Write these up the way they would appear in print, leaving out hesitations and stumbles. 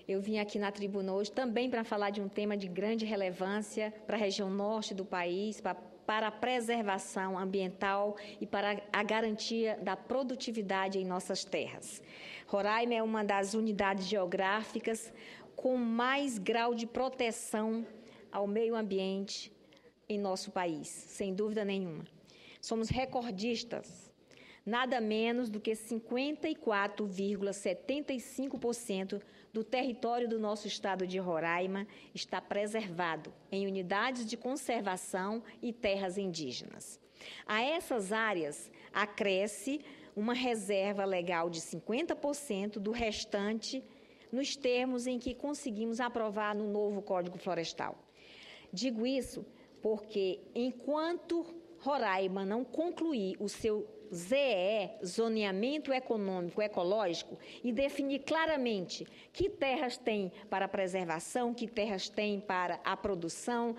Eu vim aqui na tribuna hoje também para falar de um tema de grande relevância para a região norte do país, para a preservação ambiental e para a garantia da produtividade em nossas terras. Roraima é uma das unidades geográficas com mais grau de proteção ao meio ambiente em nosso país, sem dúvida nenhuma. Somos recordistas. Nada menos do que 54,75% do território do nosso estado de Roraima está preservado em unidades de conservação e terras indígenas. A essas áreas acresce uma reserva legal de 50% do restante nos termos em que conseguimos aprovar no novo Código Florestal. Digo isso porque, enquanto Roraima não concluir o seu ZEE, Zoneamento Econômico Ecológico, e definir claramente que terras tem para a preservação, que terras tem para a produção,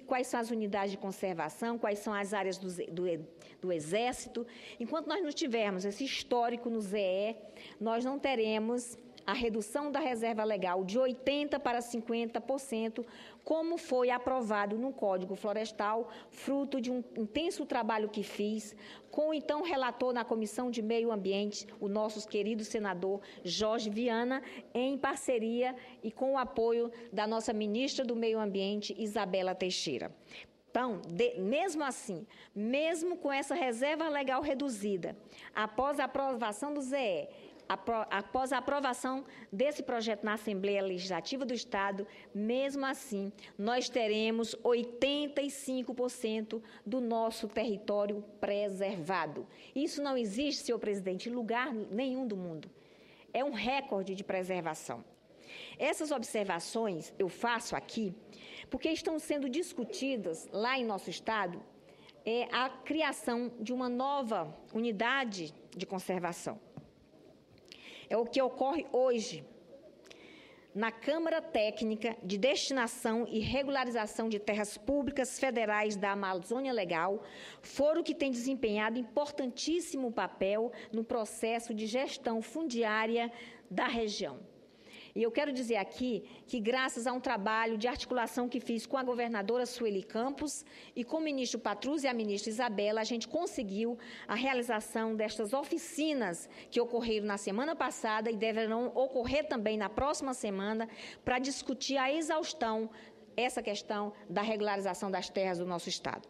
quais são as unidades de conservação, quais são as áreas do Exército. Enquanto nós não tivermos esse histórico no ZEE, nós não teremos a redução da reserva legal de 80% para 50%, como foi aprovado no Código Florestal, fruto de um intenso trabalho que fiz com o então relator na Comissão de Meio Ambiente, o nosso querido senador Jorge Viana, em parceria e com o apoio da nossa ministra do Meio Ambiente, Isabela Teixeira. Então, mesmo assim, mesmo com essa reserva legal reduzida, após a aprovação do ZE, após a aprovação desse projeto na Assembleia Legislativa do Estado, mesmo assim, nós teremos 85% do nosso território preservado. Isso não existe, senhor presidente, em lugar nenhum do mundo. É um recorde de preservação. Essas observações eu faço aqui porque estão sendo discutidas lá em nosso Estado a criação de uma nova unidade de conservação. É o que ocorre hoje na Câmara Técnica de Destinação e Regularização de Terras Públicas Federais da Amazônia Legal, foro que tem desempenhado importantíssimo papel no processo de gestão fundiária da região. E eu quero dizer aqui que, graças a um trabalho de articulação que fiz com a governadora Sueli Campos e com o ministro Patrus e a ministra Isabela, a gente conseguiu a realização destas oficinas que ocorreram na semana passada e deverão ocorrer também na próxima semana para discutir a exaustão essa questão da regularização das terras do nosso Estado.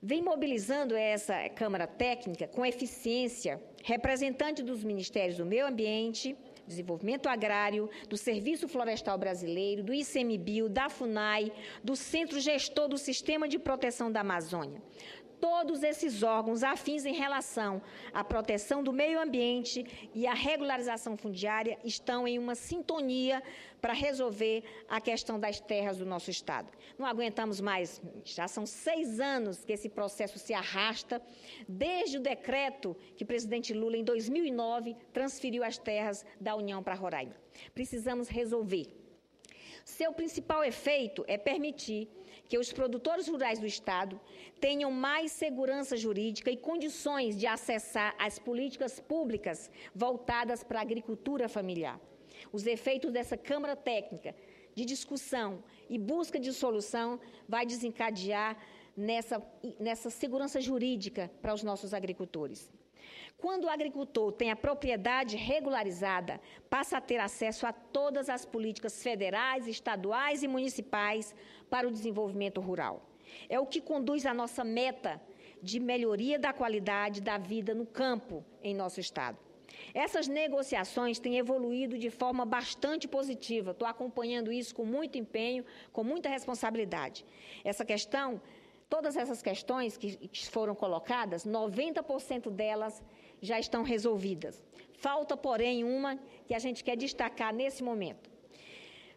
Vem mobilizando essa Câmara Técnica com eficiência representante dos Ministérios do Meio Ambiente, Desenvolvimento Agrário, do Serviço Florestal Brasileiro, do ICMBio, da FUNAI, do Centro Gestor do Sistema de Proteção da Amazônia. Todos esses órgãos afins em relação à proteção do meio ambiente e à regularização fundiária estão em uma sintonia para resolver a questão das terras do nosso Estado. Não aguentamos mais, já são 6 anos que esse processo se arrasta, desde o decreto que o presidente Lula, em 2009, transferiu as terras da União para Roraima. Precisamos resolver. Seu principal efeito é permitir que os produtores rurais do Estado tenham mais segurança jurídica e condições de acessar as políticas públicas voltadas para a agricultura familiar. Os efeitos dessa Câmara Técnica de discussão e busca de solução vai desencadear nessa segurança jurídica para os nossos agricultores. Quando o agricultor tem a propriedade regularizada, passa a ter acesso a todas as políticas federais, estaduais e municipais para o desenvolvimento rural. É o que conduz à nossa meta de melhoria da qualidade da vida no campo em nosso Estado. Essas negociações têm evoluído de forma bastante positiva. Estou acompanhando isso com muito empenho, com muita responsabilidade. Todas essas questões que foram colocadas, 90% delas já estão resolvidas. Falta, porém, uma que a gente quer destacar nesse momento.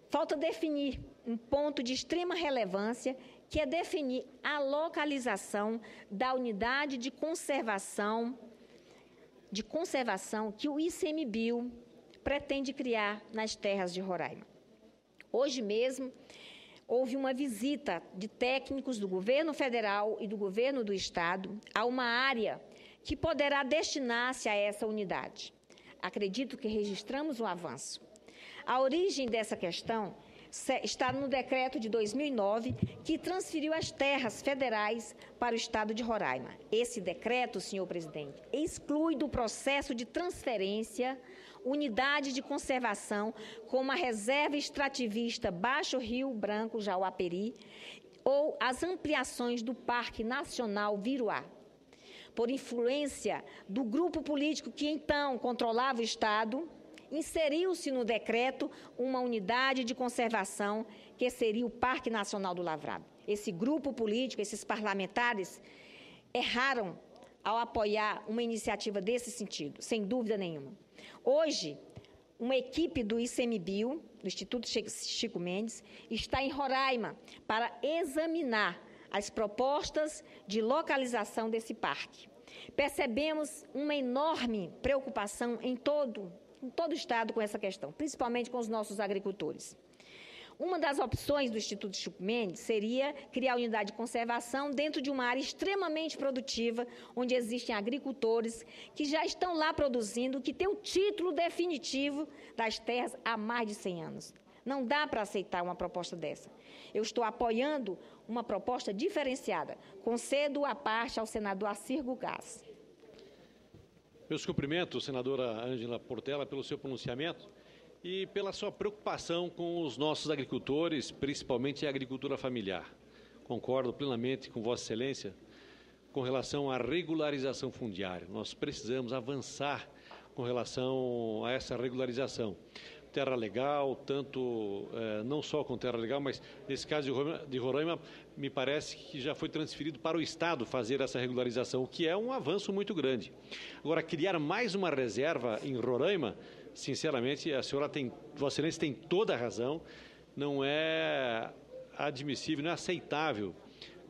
Falta definir um ponto de extrema relevância, que é definir a localização da unidade de conservação que o ICMBio pretende criar nas terras de Roraima. Hoje mesmo, houve uma visita de técnicos do governo federal e do governo do Estado a uma área que poderá destinar-se a essa unidade. Acredito que registramos um avanço. A origem dessa questão está no decreto de 2009, que transferiu as terras federais para o estado de Roraima. Esse decreto, senhor presidente, exclui do processo de transferência unidade de conservação como a reserva extrativista Baixo Rio Branco, Jauaperi, ou as ampliações do Parque Nacional Viroá. Por influência do grupo político que então controlava o estado, inseriu-se no decreto uma unidade de conservação que seria o Parque Nacional do Lavrado. Esse grupo político, esses parlamentares, erraram ao apoiar uma iniciativa desse sentido, sem dúvida nenhuma. Hoje, uma equipe do ICMBio, do Instituto Chico Mendes, está em Roraima para examinar as propostas de localização desse parque. Percebemos uma enorme preocupação em todo o estado com essa questão, principalmente com os nossos agricultores. Uma das opções do Instituto Chico Mendes seria criar unidade de conservação dentro de uma área extremamente produtiva, onde existem agricultores que já estão lá produzindo, que têm o título definitivo das terras há mais de 100 anos. Não dá para aceitar uma proposta dessa. Eu estou apoiando uma proposta diferenciada. Concedo a parte ao senador Acirgo Gás. Meus cumprimentos, senadora Ângela Portela, pelo seu pronunciamento e pela sua preocupação com os nossos agricultores, principalmente a agricultura familiar. Concordo plenamente com Vossa Excelência com relação à regularização fundiária. Nós precisamos avançar com relação a essa regularização. Terra legal, tanto não só com terra legal, mas nesse caso de Roraima, me parece que já foi transferido para o Estado fazer essa regularização, o que é um avanço muito grande. Agora, criar mais uma reserva em Roraima, sinceramente, Vossa Excelência tem toda a razão, não é admissível, não é aceitável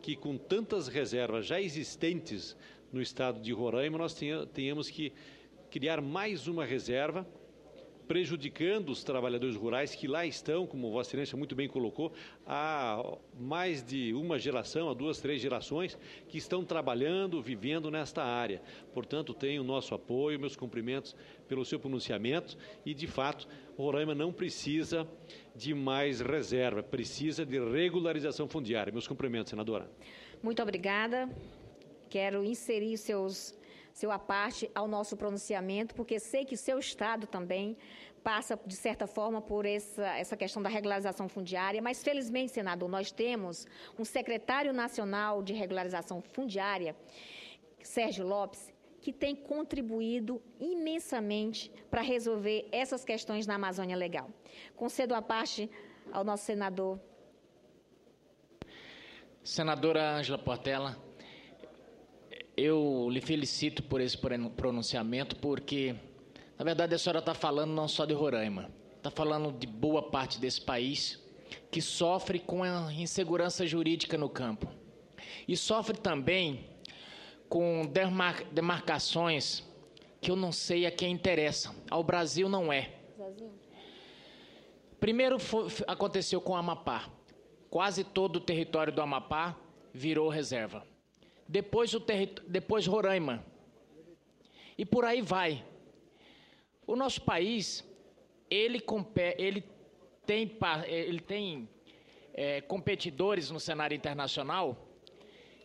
que com tantas reservas já existentes no estado de Roraima, nós tenhamos que criar mais uma reserva, prejudicando os trabalhadores rurais que lá estão, como Vossa Excelência muito bem colocou, há mais de uma geração, há 2, 3 gerações, que estão trabalhando, vivendo nesta área. Portanto, tenho o nosso apoio, meus cumprimentos pelo seu pronunciamento e, de fato, Roraima não precisa de mais reserva, precisa de regularização fundiária. Meus cumprimentos, senadora. Muito obrigada. Quero inserir seu aparte ao nosso pronunciamento, porque sei que o seu estado também passa, de certa forma, por essa questão da regularização fundiária, mas, felizmente, senador, nós temos um secretário nacional de regularização fundiária, Sérgio Lopes, que tem contribuído imensamente para resolver essas questões na Amazônia Legal. Concedo a parte ao nosso senador. Senadora Ângela Portela, eu lhe felicito por esse pronunciamento, porque, na verdade, a senhora está falando não só de Roraima, está falando de boa parte desse país que sofre com a insegurança jurídica no campo. E sofre também com demarcações que eu não sei a quem interessa. Ao Brasil não é. Primeiro aconteceu com o Amapá. Quase todo o território do Amapá virou reserva. Depois Roraima, e por aí vai. O nosso país, ele tem competidores no cenário internacional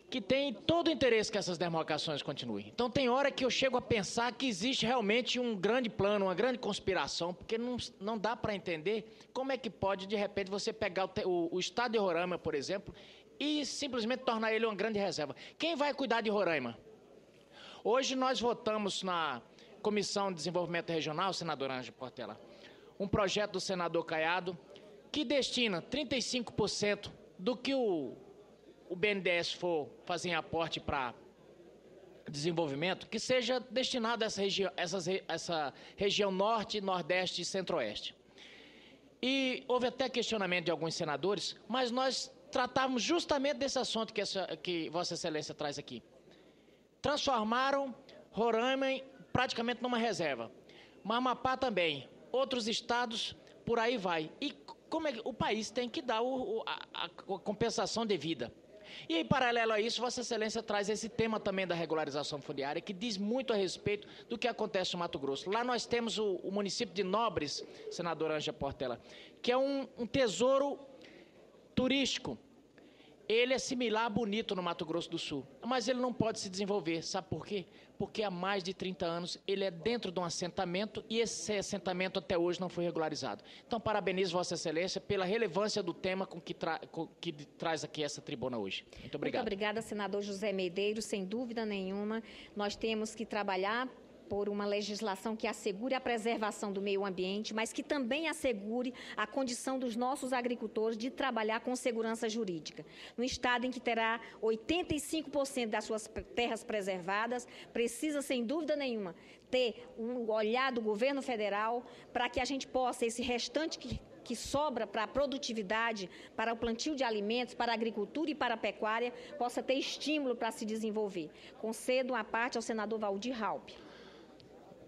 que têm todo o interesse que essas demarcações continuem. Então tem hora que eu chego a pensar que existe realmente um grande plano, uma grande conspiração, porque não dá para entender como é que pode, de repente, você pegar o estado de Roraima, por exemplo, e simplesmente tornar ele uma grande reserva. Quem vai cuidar de Roraima? Hoje nós votamos na Comissão de Desenvolvimento Regional, senadora Ângela Portela, um projeto do senador Caiado que destina 35% do que o BNDES for fazer em aporte para desenvolvimento, que seja destinado a essa região norte, nordeste e centro-oeste. E houve até questionamento de alguns senadores, mas nós tratávamos justamente desse assunto que Vossa Excelência traz aqui. Transformaram Roraima praticamente numa reserva. Amapá também. Outros estados, por aí vai. E como é que o país tem que dar a compensação devida. E, em paralelo a isso, Vossa Excelência traz esse tema também da regularização fundiária, que diz muito a respeito do que acontece no Mato Grosso. Lá nós temos o município de Nobres, senadora Ângela Portela, que é um tesouro turístico. Ele é similar, bonito no Mato Grosso do Sul, mas ele não pode se desenvolver. Sabe por quê? Porque há mais de 30 anos ele é dentro de um assentamento e esse assentamento até hoje não foi regularizado. Então, parabenizo Vossa Excelência pela relevância do tema que traz aqui essa tribuna hoje. Muito obrigado. Muito obrigada, senador José Medeiros. Sem dúvida nenhuma, nós temos que trabalhar por uma legislação que assegure a preservação do meio ambiente, mas que também assegure a condição dos nossos agricultores de trabalhar com segurança jurídica. No estado em que terá 85% das suas terras preservadas, precisa, sem dúvida nenhuma, ter um olhar do governo federal para que a gente possa, esse restante que sobra para a produtividade, para o plantio de alimentos, para a agricultura e para a pecuária, possa ter estímulo para se desenvolver. Concedo a parte ao senador Valdir Raupp.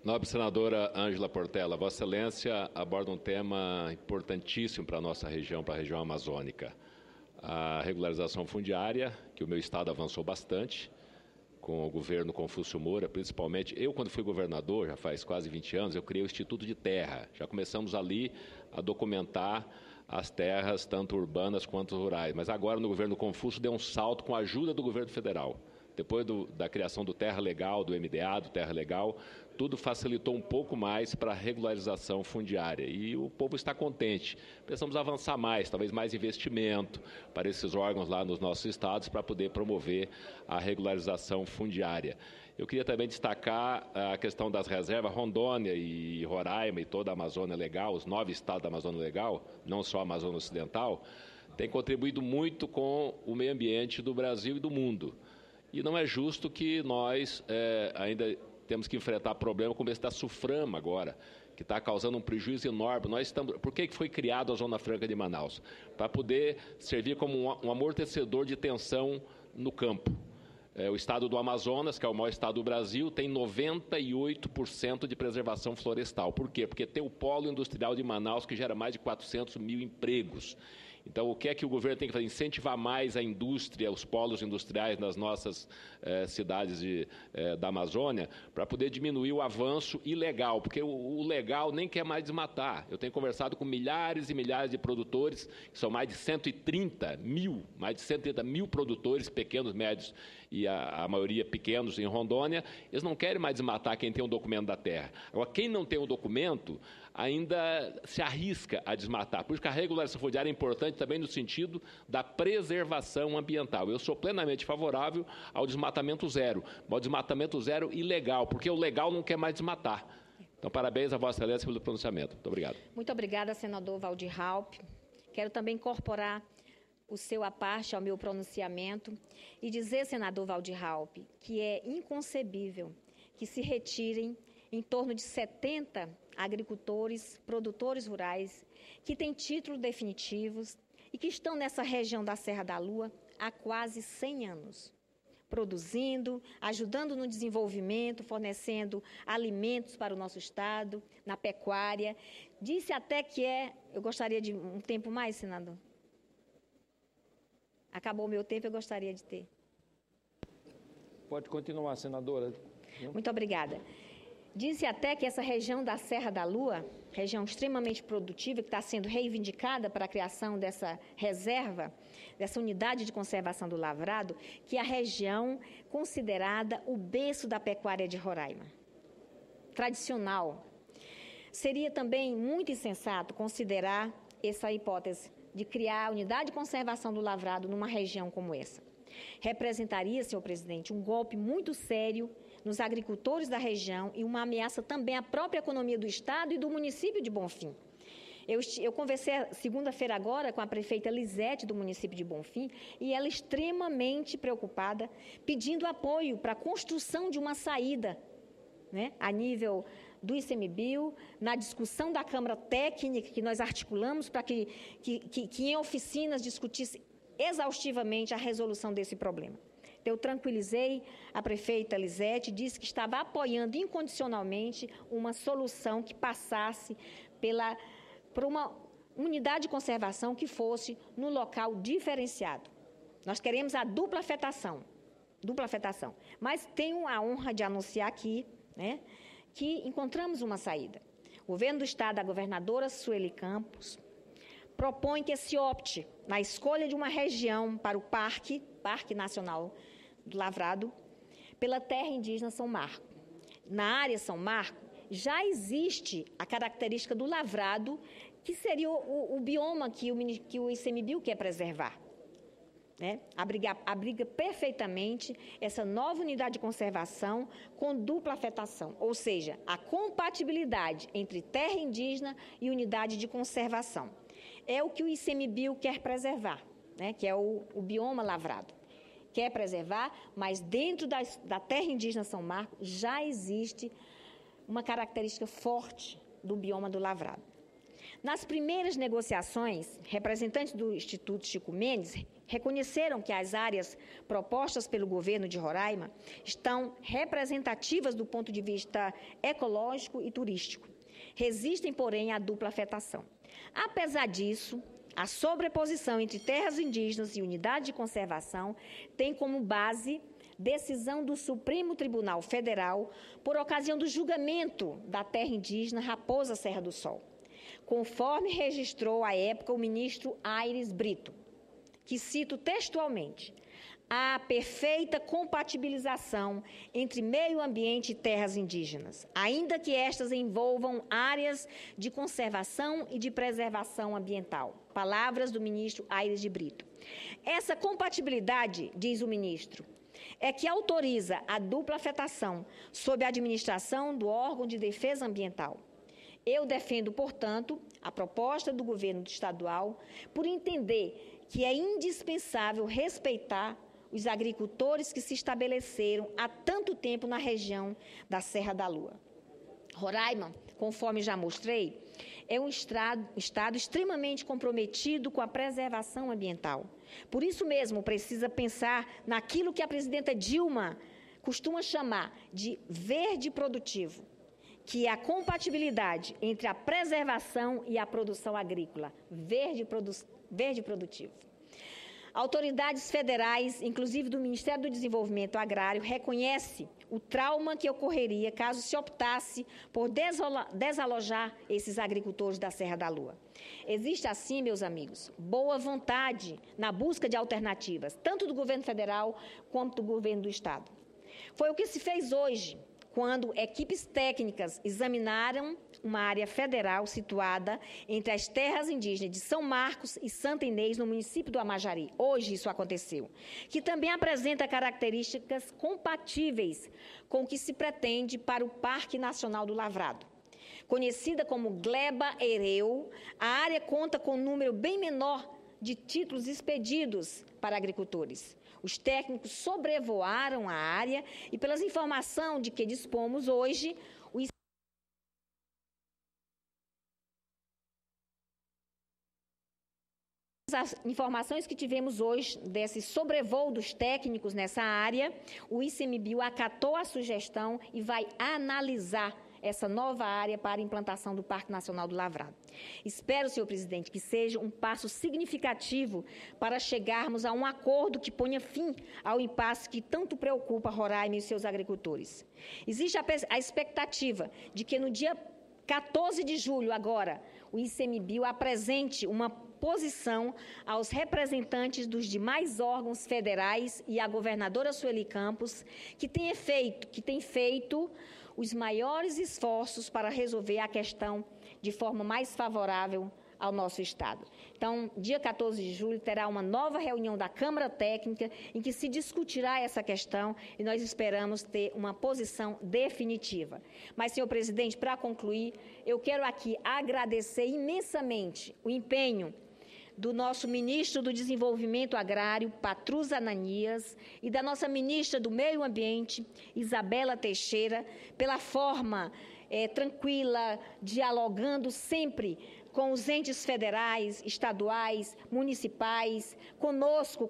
Nobre senadora Ângela Portela, Vossa Excelência aborda um tema importantíssimo para a nossa região, para a região amazônica. A regularização fundiária, que o meu estado avançou bastante, com o governo Confúcio Moura, principalmente. Eu, quando fui governador, já faz quase 20 anos, eu criei o Instituto de Terra. Já começamos ali a documentar as terras, tanto urbanas quanto rurais. Mas agora, no governo Confúcio, deu um salto com a ajuda do governo federal. Depois da criação do Terra Legal, do MDA, do Terra Legal, tudo facilitou um pouco mais para a regularização fundiária. E o povo está contente. Precisamos avançar mais, talvez mais investimento para esses órgãos lá nos nossos estados para poder promover a regularização fundiária. Eu queria também destacar a questão das reservas. Rondônia e Roraima e toda a Amazônia Legal, os 9 estados da Amazônia Legal, não só a Amazônia Ocidental, têm contribuído muito com o meio ambiente do Brasil e do mundo. E não é justo que nós ainda temos que enfrentar problema como esse da SUFRAMA agora, que está causando um prejuízo enorme. Por que foi criada a Zona Franca de Manaus? Para poder servir como um amortecedor de tensão no campo. O estado do Amazonas, que é o maior estado do Brasil, tem 98% de preservação florestal. Por quê? Porque tem o polo industrial de Manaus, que gera mais de 400 mil empregos. Então, o que é que o governo tem que fazer? Incentivar mais a indústria, os polos industriais nas nossas cidades da Amazônia, para poder diminuir o avanço ilegal, porque o legal nem quer mais desmatar. Eu tenho conversado com milhares e milhares de produtores, que são mais de 130 mil produtores, pequenos, médios e a maioria pequenos em Rondônia. Eles não querem mais desmatar quem tem um documento da terra. Agora, quem não tem o documento ainda se arrisca a desmatar. Por isso que a regularização fundiária é importante também no sentido da preservação ambiental. Eu sou plenamente favorável ao desmatamento zero, mas ao desmatamento zero ilegal, porque o legal não quer mais desmatar. Então, parabéns a Vossa Excelência pelo pronunciamento. Muito obrigado. Muito obrigada, senador Valdir Raupp. Quero também incorporar o seu à parte ao meu pronunciamento e dizer, senador Valdir Raupp, que é inconcebível que se retirem em torno de 70 agricultores, produtores rurais, que têm títulos definitivos e que estão nessa região da Serra da Lua há quase 100 anos, produzindo, ajudando no desenvolvimento, fornecendo alimentos para o nosso estado, na pecuária. Disse até que eu gostaria de um tempo mais, senador. Acabou o meu tempo, eu gostaria de ter. Pode continuar, senadora. Muito obrigada. Disse até que essa região da Serra da Lua, região extremamente produtiva, que está sendo reivindicada para a criação dessa reserva, dessa unidade de conservação do lavrado, que é a região considerada o berço da pecuária de Roraima. Tradicional. Seria também muito insensato considerar essa hipótese de criar a unidade de conservação do lavrado numa região como essa. Representaria, senhor presidente, um golpe muito sério nos agricultores da região e uma ameaça também à própria economia do estado e do município de Bonfim. Eu conversei segunda-feira agora com a prefeita Lisete do município de Bonfim e ela extremamente preocupada, pedindo apoio para a construção de uma saída, né, a nível do ICMBio, na discussão da Câmara Técnica que nós articulamos para que em oficinas discutisse exaustivamente a resolução desse problema. Eu tranquilizei a prefeita Lisete, disse que estava apoiando incondicionalmente uma solução que passasse por uma unidade de conservação que fosse no local diferenciado. Nós queremos a dupla afetação. Mas tenho a honra de anunciar aqui, né, que encontramos uma saída. O governo do Estado, a governadora Sueli Campos, propõe que se opte na escolha de uma região para o Parque Nacional do Lavrado, pela terra indígena São Marco. Na área São Marco, já existe a característica do lavrado, que seria o bioma que o ICMBio quer preservar. Né? Abriga perfeitamente essa nova unidade de conservação com dupla afetação, ou seja, a compatibilidade entre terra indígena e unidade de conservação. É o que o ICMBio quer preservar, né? Que é o bioma lavrado. Quer preservar, mas dentro da terra indígena São Marco já existe uma característica forte do bioma do lavrado. Nas primeiras negociações, representantes do Instituto Chico Mendes reconheceram que as áreas propostas pelo governo de Roraima estão representativas do ponto de vista ecológico e turístico. Resistem, porém, à dupla afetação. Apesar disso, a sobreposição entre terras indígenas e unidade de conservação tem como base decisão do Supremo Tribunal Federal por ocasião do julgamento da terra indígena Raposa Serra do Sol, conforme registrou à época o ministro Aires Brito, que cito textualmente: a perfeita compatibilização entre meio ambiente e terras indígenas, ainda que estas envolvam áreas de conservação e de preservação ambiental. Palavras do ministro Aires de Brito. Essa compatibilidade, diz o ministro, é que autoriza a dupla afetação sob a administração do órgão de defesa ambiental. Eu defendo, portanto, a proposta do governo estadual por entender que é indispensável respeitar os agricultores que se estabeleceram há tanto tempo na região da Serra da Lua. Roraima, conforme já mostrei, é um estado extremamente comprometido com a preservação ambiental. Por isso mesmo, precisa pensar naquilo que a presidenta Dilma costuma chamar de verde produtivo, que é a compatibilidade entre a preservação e a produção agrícola. Verde produtivo. Autoridades federais, inclusive do Ministério do Desenvolvimento Agrário, reconhecem o trauma que ocorreria caso se optasse por desalojar esses agricultores da Serra da Lua. Existe, assim, meus amigos, boa vontade na busca de alternativas, tanto do governo federal quanto do governo do Estado. Foi o que se fez hoje, quando equipes técnicas examinaram uma área federal situada entre as terras indígenas de São Marcos e Santa Inês, no município do Amajari. Hoje isso aconteceu, que também apresenta características compatíveis com o que se pretende para o Parque Nacional do Lavrado. Conhecida como Gleba Ereu, a área conta com um número bem menor de títulos expedidos para agricultores. Os técnicos sobrevoaram a área e, pelas informações de que dispomos hoje, as informações que tivemos hoje desse sobrevoo dos técnicos nessa área, o ICMBio acatou a sugestão e vai analisar essa nova área para a implantação do Parque Nacional do Lavrado. Espero, senhor presidente, que seja um passo significativo para chegarmos a um acordo que ponha fim ao impasse que tanto preocupa Roraima e os seus agricultores. Existe a expectativa de que no dia 14 de julho, agora, o ICMBio apresente uma posição aos representantes dos demais órgãos federais e à governadora Sueli Campos, que tem feito os maiores esforços para resolver a questão de forma mais favorável ao nosso Estado. Então, dia 14 de julho, terá uma nova reunião da Câmara Técnica em que se discutirá essa questão e nós esperamos ter uma posição definitiva. Mas, senhor presidente, para concluir, eu quero aqui agradecer imensamente o empenho do nosso ministro do Desenvolvimento Agrário, Patrus Ananias, e da nossa ministra do Meio Ambiente, Isabela Teixeira, pela forma tranquila, dialogando sempre com os entes federais, estaduais, municipais,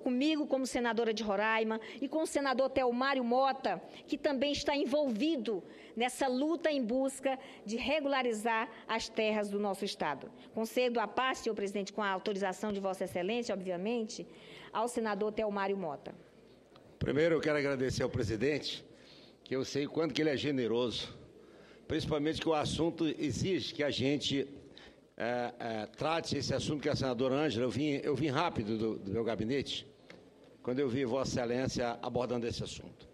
comigo como senadora de Roraima e com o senador Telmário Mota, que também está envolvido nessa luta em busca de regularizar as terras do nosso Estado. Concedo a paz, senhor presidente, com a autorização de Vossa Excelência, obviamente, ao senador Telmário Mota. Primeiro, eu quero agradecer ao presidente, que eu sei o quanto que ele é generoso, principalmente que o assunto exige que a gente trate esse assunto que a senadora Ângela, eu vim rápido do meu gabinete, quando eu vi Vossa Excelência abordando esse assunto.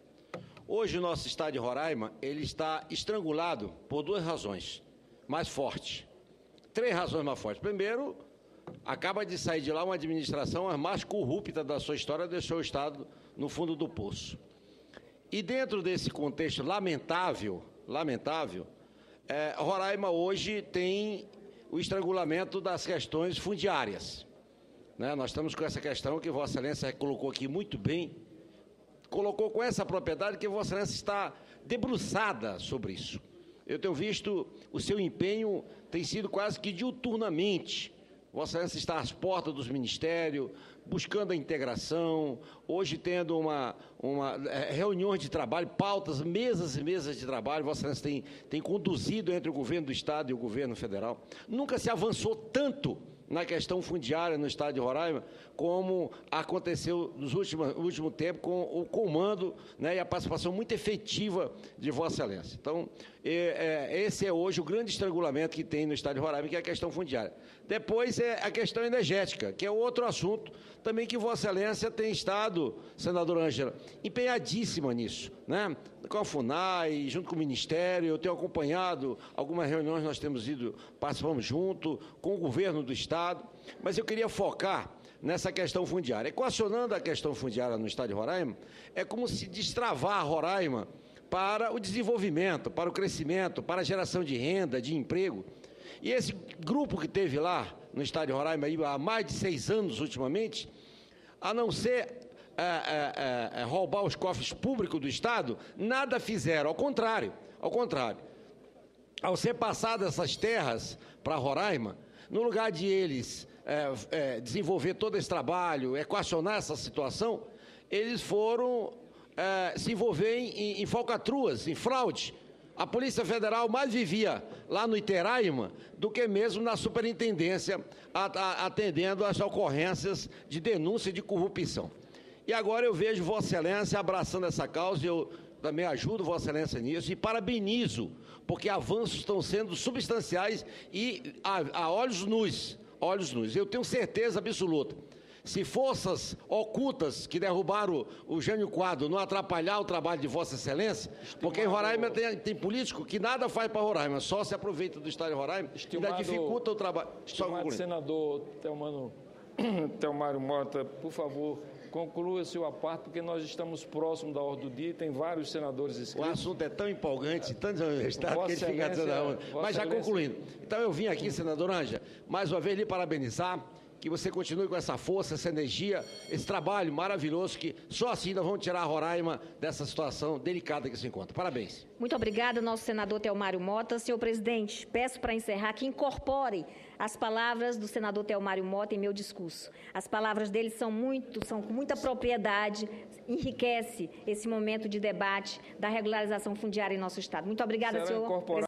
Hoje o nosso estado de Roraima, ele está estrangulado por duas razões mais fortes. Três razões mais fortes. Primeiro, acaba de sair de lá uma administração a mais corrupta da sua história, deixou o estado no fundo do poço. E dentro desse contexto lamentável, Roraima hoje tem o estrangulamento das questões fundiárias. Né? Nós estamos com essa questão que Vossa Excelência colocou aqui muito bem, colocou com essa propriedade que Vossa Excelência está debruçada sobre isso. Eu tenho visto o seu empenho tem sido quase que diuturnamente. Vossa Excelência está às portas dos ministérios, buscando a integração, hoje tendo reuniões de trabalho, pautas, mesas e mesas de trabalho. Vossa Excelência tem conduzido entre o governo do Estado e o governo federal. Nunca se avançou tanto na questão fundiária no estado de Roraima, como aconteceu no último tempo com o comando, né, e a participação muito efetiva de Vossa Excelência. Então, esse é hoje o grande estrangulamento que tem no estado de Roraima, que é a questão fundiária. Depois é a questão energética, que é outro assunto também que Vossa Excelência tem estado, senadora Ângela, empenhadíssima nisso, né? Com a FUNAI, junto com o Ministério, eu tenho acompanhado algumas reuniões, nós temos participamos junto com o governo do Estado, mas eu queria focar nessa questão fundiária. Equacionando a questão fundiária no estado de Roraima, é como se destravar Roraima para o desenvolvimento, para o crescimento, para a geração de renda, de emprego. E esse grupo que teve lá no estado de Roraima há mais de 6 anos ultimamente, a não ser roubar os cofres públicos do Estado, nada fizeram, ao contrário. Ao ser passadas essas terras para Roraima, no lugar de eles desenvolver todo esse trabalho, equacionar essa situação, eles foram se envolver em falcatruas, em fraude. A Polícia Federal mais vivia lá no Iteraima do que mesmo na superintendência, atendendo às ocorrências de denúncia de corrupção. E agora eu vejo Vossa Excelência abraçando essa causa, eu também ajudo Vossa Excelência nisso e parabenizo, porque avanços estão sendo substanciais e a olhos nus. Eu tenho certeza absoluta. Se forças ocultas que derrubaram o Jânio Quadro não atrapalhar o trabalho de Vossa Excelência, porque em Roraima tem político que nada faz para Roraima, só se aproveita do estado de Roraima e ainda dificulta o trabalho. Estimado senador Telmário Mota, por favor, conclua seu parte, porque nós estamos próximos da hora do dia e tem vários senadores inscritos. O assunto é tão empolgante, tanto estado que ele fica dizendo a onda. Mas já concluindo. Então eu vim aqui, senador Ângela, mais uma vez lhe parabenizar, que você continue com essa força, essa energia, esse trabalho maravilhoso, que só assim nós vamos tirar a Roraima dessa situação delicada que se encontra. Parabéns. Muito obrigada, nosso senador Telmário Mota. Senhor presidente, peço para encerrar que incorpore as palavras do senador Telmário Mota em meu discurso. As palavras dele são com muita propriedade, enriquece esse momento de debate da regularização fundiária em nosso Estado. Muito obrigada, senhor presidente.